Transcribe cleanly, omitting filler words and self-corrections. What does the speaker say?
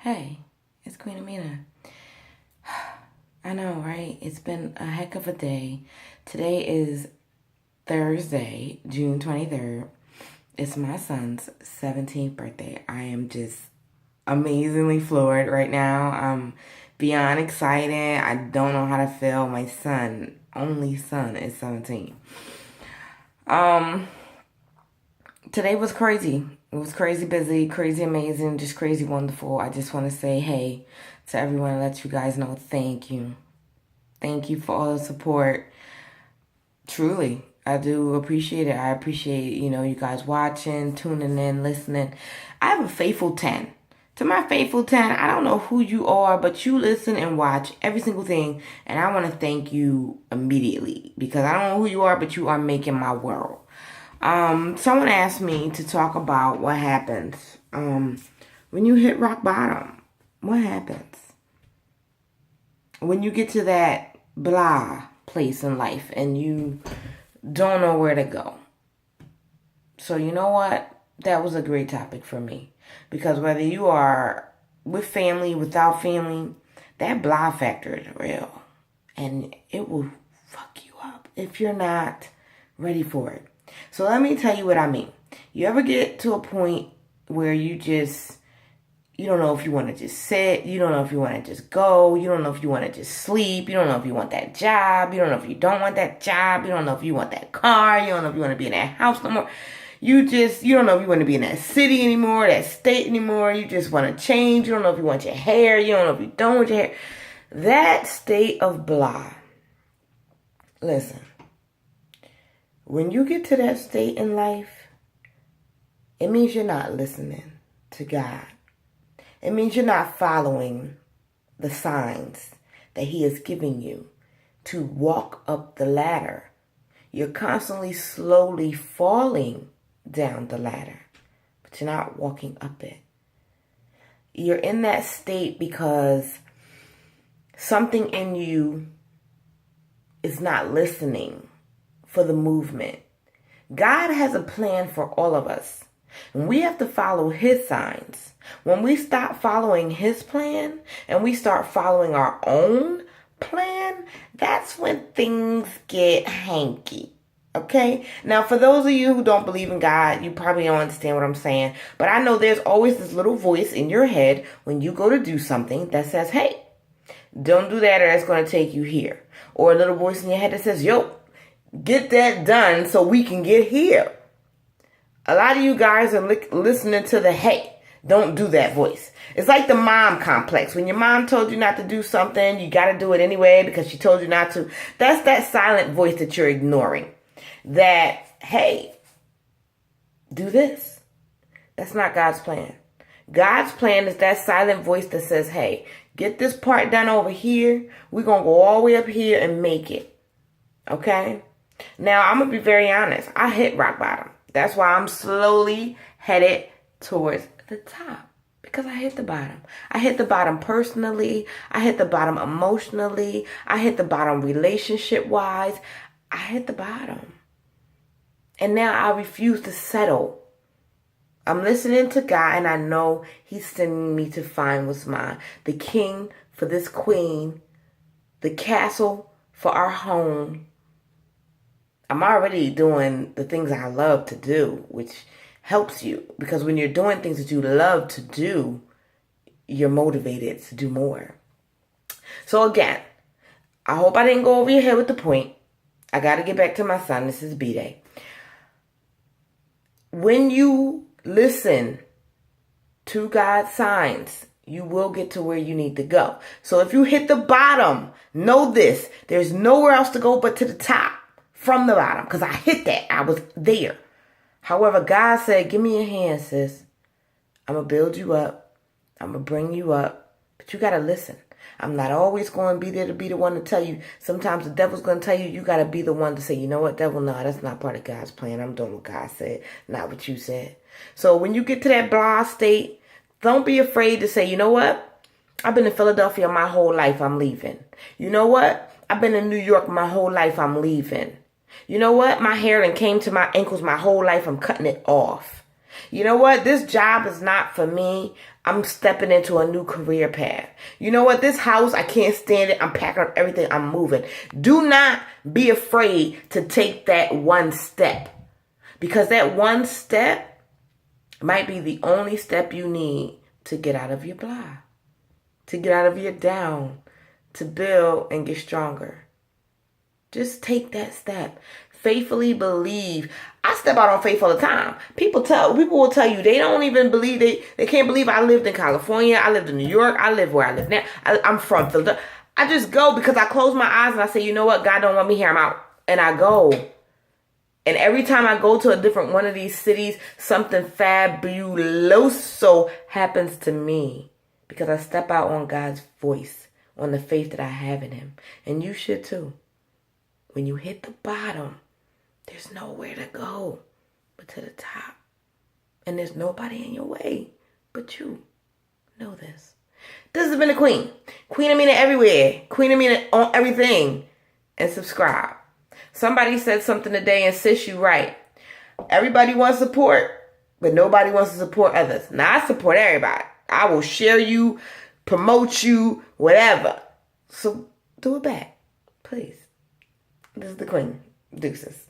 Hey, it's Queen Amina. I know, right? It's been a heck of a day. Today is Thursday, June 23rd. It's my son's 17th birthday. I am just amazingly floored right now. I'm beyond excited. I don't know how to feel. My only son, is 17. Um, Today was crazy. It was crazy busy, crazy amazing, just crazy wonderful. I just want to say hey to everyone and let you guys know thank you. Thank you for all the support. Truly, I do appreciate it. I appreciate, you guys watching, tuning in, listening. I have a faithful 10. To my faithful 10, I don't know who you are, but you listen and watch every single thing. And I want to thank you immediately because I don't know who you are, but you are making my world. Someone asked me to talk about what happens when you hit rock bottom. What happens when you get to that blah place in life and you don't know where to go? So you know what? That was a great topic for me because whether you are with family, without family, that blah factor is real and it will fuck you up if you're not ready for it. So let me tell you what I mean. You ever get to a point where you don't know if you want to just sit. You don't know if you want to just go. You don't know if you want to just sleep. You don't know if you want that job. You don't know if you don't want that job. You don't know if you want that car. You don't know if you want to be in that house no more. You don't know if you want to be in that city anymore, that state anymore. You just want to change. You don't know if you want your hair. You don't know if you don't want your hair. That state of blah. Listen. When you get to that state in life, it means you're not listening to God. It means you're not following the signs that He is giving you to walk up the ladder. You're constantly slowly falling down the ladder, but you're not walking up it. You're in that state because something in you is not listening for the movement. God has a plan for all of us. And we have to follow His signs. When we stop following His plan and we start following our own plan, that's when things get hanky. Okay? Now, for those of you who don't believe in God, you probably don't understand what I'm saying. But I know there's always this little voice in your head when you go to do something that says, hey, don't do that or it's going to take you here. Or a little voice in your head that says, yo, get that done so we can get here. A lot of you guys are listening to the hey, don't do that voice. It's like the mom complex. When your mom told you not to do something, you got to do it anyway because she told you not to. That's that silent voice that you're ignoring. That, hey, do this. That's not God's plan. God's plan is that silent voice that says, hey, get this part done over here. We're going to go all the way up here and make it. Okay? Now, I'm going to be very honest. I hit rock bottom. That's why I'm slowly headed towards the top. Because I hit the bottom. I hit the bottom personally. I hit the bottom emotionally. I hit the bottom relationship-wise. I hit the bottom. And now I refuse to settle. I'm listening to God and I know He's sending me to find what's mine. The king for this queen. The castle for our home. I'm already doing the things I love to do, which helps you. Because when you're doing things that you love to do, you're motivated to do more. So again, I hope I didn't go over your head with the point. I got to get back to my son. This is B-Day. When you listen to God's signs, you will get to where you need to go. So if you hit the bottom, know this. There's nowhere else to go but to the top. From the bottom, because I hit that. I was there. However, God said, give me your hand, sis. I'm going to build you up. I'm going to bring you up. But you got to listen. I'm not always going to be there to be the one to tell you. Sometimes the devil's going to tell you, you got to be the one to say, you know what, devil, no, that's not part of God's plan. I'm doing what God said, not what you said. So when you get to that blah state, don't be afraid to say, you know what? I've been in Philadelphia my whole life. I'm leaving. You know what? I've been in New York my whole life. I'm leaving. You know what? My hair and came to my ankles my whole life. I'm cutting it off. You know what? This job is not for me. I'm stepping into a new career path. You know what? This house, I can't stand it. I'm packing up everything. I'm moving. Do not be afraid to take that one step, because that one step might be the only step you need to get out of your blah, to get out of your down, to build and get stronger. Just take that step. Faithfully believe. I step out on faith all the time. People will tell you they don't even believe, they can't believe I lived in California. I lived in New York. I live where I live now. I'm from Philadelphia. I just go because I close my eyes and I say, you know what? God don't want me here. I'm out. And I go. And every time I go to a different one of these cities, something fabuloso happens to me because I step out on God's voice, on the faith that I have in him. And you should too. When you hit the bottom, there's nowhere to go but to the top. And there's nobody in your way but you. Know this. This has been the Queen. Queen Amina everywhere. Queen Amina on everything. And subscribe. Somebody said something today, and sis, you right. Everybody wants support, but nobody wants to support others. Now, I support everybody. I will share you, promote you, whatever. So do it back. Please. This is the Queen. Deuces.